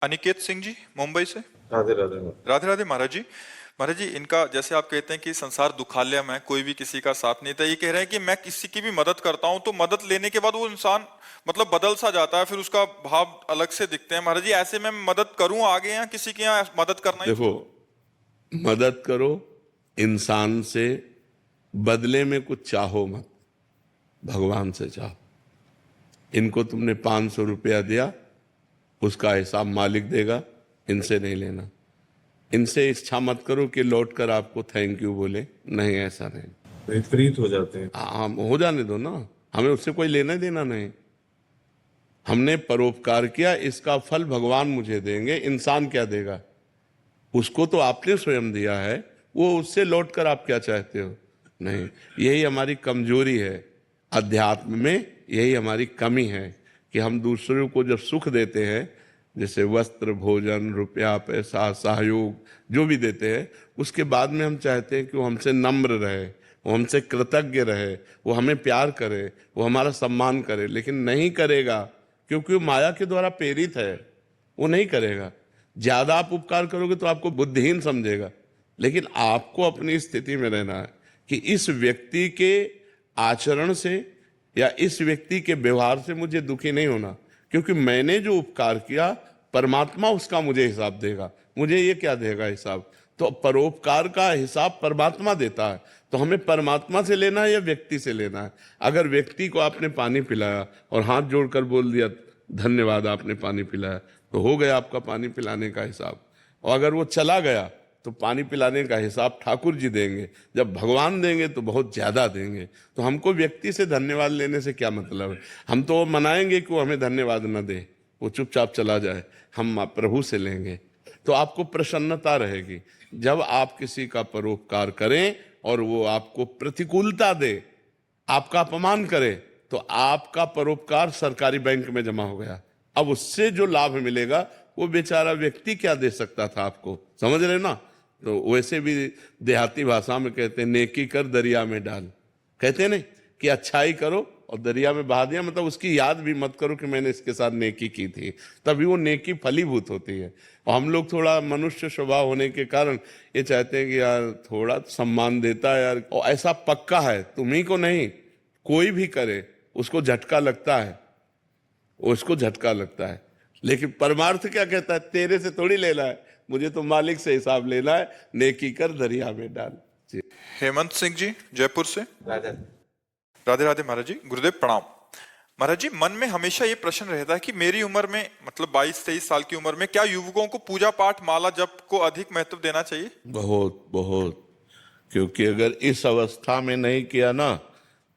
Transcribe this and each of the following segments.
अनिकेत सिंह जी मुंबई से। राधे राधे। राधे राधे महाराज जी। महाराज जी, इनका जैसे आप कहते हैं कि संसार दुखालय में कोई भी किसी का साथ नहीं था, ये कह रहे हैं कि मैं किसी की भी मदद करता हूं तो मदद लेने के बाद वो इंसान मतलब बदल सा जाता है, फिर उसका भाव अलग से दिखते हैं। महाराज जी, ऐसे में मदद करूं आगे या किसी के यहाँ मदद करना ही देखो, मदद करो इंसान से, बदले में कुछ चाहो मत, भगवान से चाहो। इनको तुमने 500 रुपया दिया, उसका हिसाब मालिक देगा, इनसे नहीं लेना। इनसे इच्छा मत करो कि लौट कर आपको थैंक यू बोले, नहीं, ऐसा नहीं। विपरीत हो जाते हैं। हम हो जाने दो ना, हमें उससे कोई लेना देना नहीं। हमने परोपकार किया, इसका फल भगवान मुझे देंगे, इंसान क्या देगा? उसको तो आपने स्वयं दिया है, वो उससे लौट कर आप क्या चाहते हो? नहीं, यही हमारी कमजोरी है अध्यात्म में, यही हमारी कमी है कि हम दूसरों को जब सुख देते हैं, जैसे वस्त्र, भोजन, रुपया, पैसा, सहयोग जो भी देते हैं, उसके बाद में हम चाहते हैं कि वो हमसे नम्र रहे, वो हमसे कृतज्ञ रहे, वो हमें प्यार करे, वो हमारा सम्मान करे। लेकिन नहीं करेगा, क्योंकि वो माया के द्वारा प्रेरित है, वो नहीं करेगा। ज्यादा आप उपकार करोगे तो आपको बुद्धिहीन समझेगा, लेकिन आपको अपनी स्थिति में रहना है कि इस व्यक्ति के आचरण से या इस व्यक्ति के व्यवहार से मुझे दुखी नहीं होना, क्योंकि मैंने जो उपकार किया परमात्मा उसका मुझे हिसाब देगा। मुझे ये क्या देगा हिसाब? तो परोपकार का हिसाब परमात्मा देता है, तो हमें परमात्मा से लेना है या व्यक्ति से लेना है? अगर व्यक्ति को आपने पानी पिलाया और हाथ जोड़कर बोल दिया धन्यवाद आपने पानी पिलाया, तो हो गया आपका पानी पिलाने का हिसाब। और अगर वो चला गया तो पानी पिलाने का हिसाब ठाकुर जी देंगे, जब भगवान देंगे तो बहुत ज्यादा देंगे। तो हमको व्यक्ति से धन्यवाद लेने से क्या मतलब है? हम तो मनाएंगे कि वो हमें धन्यवाद न दे, वो चुपचाप चला जाए, हम प्रभु से लेंगे, तो आपको प्रसन्नता रहेगी। जब आप किसी का परोपकार करें और वो आपको प्रतिकूलता दे, आपका अपमान करे, तो आपका परोपकार सरकारी बैंक में जमा हो गया। अब उससे जो लाभ मिलेगा वो बेचारा व्यक्ति क्या दे सकता था आपको? समझ रहे ना? तो वैसे भी देहाती भाषा में कहते हैं नेकी कर दरिया में डाल। कहते हैं नहीं कि अच्छाई करो और दरिया में बहा दिया, मतलब उसकी याद भी मत करो कि मैंने इसके साथ नेकी की थी, तभी वो नेकी फलीभूत होती है। और हम लोग थोड़ा मनुष्य स्वभाव होने के कारण ये चाहते हैं कि यार थोड़ा सम्मान देता है यार, और ऐसा पक्का है तुम्ही को नहीं, कोई भी करे उसको झटका लगता है, उसको झटका लगता है। लेकिन परमार्थ क्या कहता है? तेरे से थोड़ी लेना है, मुझे तो मालिक से हिसाब लेना है, नेकी कर दरिया में डाल। हेमंत सिंह जी जयपुर से। राधे राधे राधे महाराज जी, गुरुदेव प्रणाम। महाराज जी, मन में हमेशा ये प्रश्न रहता है कि मेरी उम्र में मतलब 22-23 साल की उम्र में क्या युवकों को पूजा पाठ माला जप को अधिक महत्व देना चाहिए? बहुत बहुत, क्योंकि अगर इस अवस्था में नहीं किया ना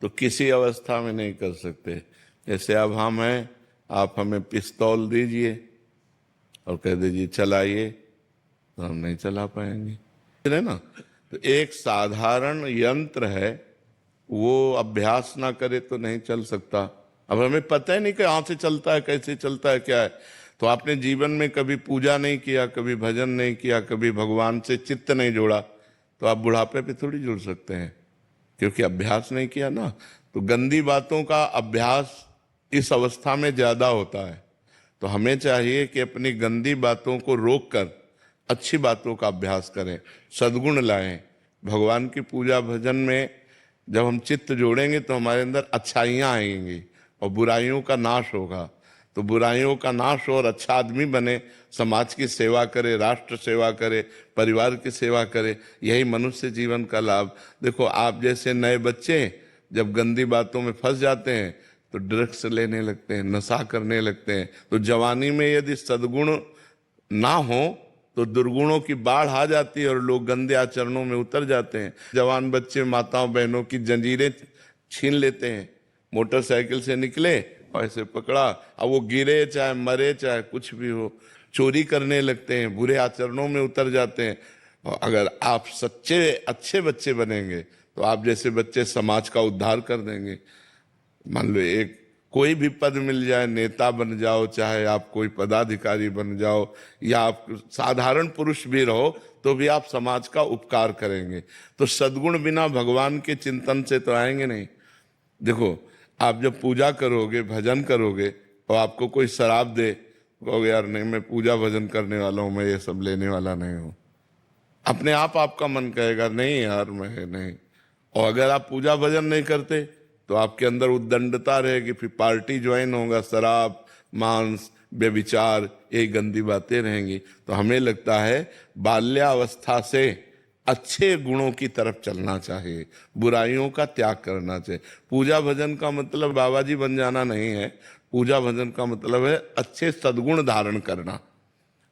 तो किसी अवस्था में नहीं कर सकते। जैसे अब हम हैं, आप हमें पिस्तौल दीजिए और कह दीजिए चलाइए, तो हम नहीं चला पाएंगे, है ना? तो एक साधारण यंत्र है, वो अभ्यास ना करे तो नहीं चल सकता। अब हमें पता ही नहीं कि कहाँ से चलता है, कैसे चलता है, क्या है। तो आपने जीवन में कभी पूजा नहीं किया, कभी भजन नहीं किया, कभी भगवान से चित्त नहीं जोड़ा, तो आप बुढ़ापे पे थोड़ी जुड़ सकते हैं, क्योंकि अभ्यास नहीं किया ना। तो गंदी बातों का अभ्यास इस अवस्था में ज्यादा होता है। तो हमें चाहिए कि अपनी गंदी बातों को रोककर अच्छी बातों का अभ्यास करें, सद्गुण लाएं। भगवान की पूजा भजन में जब हम चित्त जोड़ेंगे तो हमारे अंदर अच्छाइयाँ आएंगी और बुराइयों का नाश होगा। तो बुराइयों का नाश हो और अच्छा आदमी बने, समाज की सेवा करे, राष्ट्र सेवा करे, परिवार की सेवा करे, यही मनुष्य जीवन का लाभ। देखो, आप जैसे नए बच्चे जब गंदी बातों में फंस जाते हैं तो ड्रग्स लेने लगते हैं, नशा करने लगते हैं। तो जवानी में यदि सद्गुण ना हो तो दुर्गुणों की बाढ़ आ जाती है और लोग गंदे आचरणों में उतर जाते हैं। जवान बच्चे माताओं बहनों की जंजीरें छीन लेते हैं, मोटरसाइकिल से निकले और ऐसे पकड़ा, अब वो गिरे चाहे मरे चाहे कुछ भी हो, चोरी करने लगते हैं, बुरे आचरणों में उतर जाते हैं। और अगर आप सच्चे अच्छे बच्चे बनेंगे तो आप जैसे बच्चे समाज का उद्धार कर देंगे। मान लो एक कोई भी पद मिल जाए, नेता बन जाओ, चाहे आप कोई पदाधिकारी बन जाओ, या आप साधारण पुरुष भी रहो, तो भी आप समाज का उपकार करेंगे। तो सद्गुण बिना भगवान के चिंतन से तो आएंगे नहीं। देखो, आप जब पूजा करोगे, भजन करोगे और आपको कोई शराब दे, कहोगे यार नहीं मैं पूजा भजन करने वाला हूं, मैं ये सब लेने वाला नहीं हूं। अपने आप आपका मन कहेगा नहीं यार मैं नहीं। और अगर आप पूजा भजन नहीं करते तो आपके अंदर उद्दंडता रहेगी, फिर पार्टी ज्वाइन होगा, शराब मांस व्यभिचार ये गंदी बातें रहेंगी। तो हमें लगता है बाल्यावस्था से अच्छे गुणों की तरफ चलना चाहिए, बुराइयों का त्याग करना चाहिए। पूजा भजन का मतलब बाबा जी बन जाना नहीं है, पूजा भजन का मतलब है अच्छे सद्गुण धारण करना,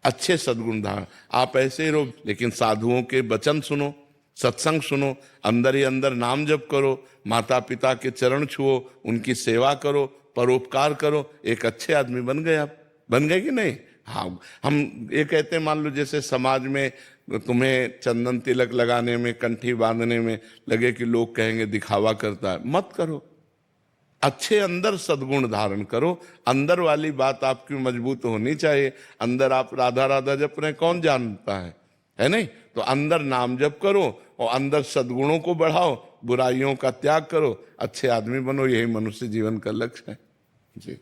अच्छे सद्गुण धारण। आप ऐसे ही रहो लेकिन साधुओं के वचन सुनो, सत्संग सुनो, अंदर ही अंदर नाम जप करो, माता पिता के चरण छुओ, उनकी सेवा करो, परोपकार करो, एक अच्छे आदमी बन गए आप। बन गए कि नहीं? हाँ, हम ये कहते हैं मान लो जैसे समाज में तुम्हें चंदन तिलक लगाने में, कंठी बांधने में लगे कि लोग कहेंगे दिखावा करता है, मत करो। अच्छे अंदर सद्गुण धारण करो, अंदर वाली बात आपकी मजबूत होनी चाहिए। अंदर आप राधा राधा जप रहे हैं, कौन जानता है नहीं? तो अंदर नाम जप करो और अंदर सद्गुणों को बढ़ाओ, बुराइयों का त्याग करो, अच्छे आदमी बनो, यही मनुष्य जीवन का लक्ष्य है जी।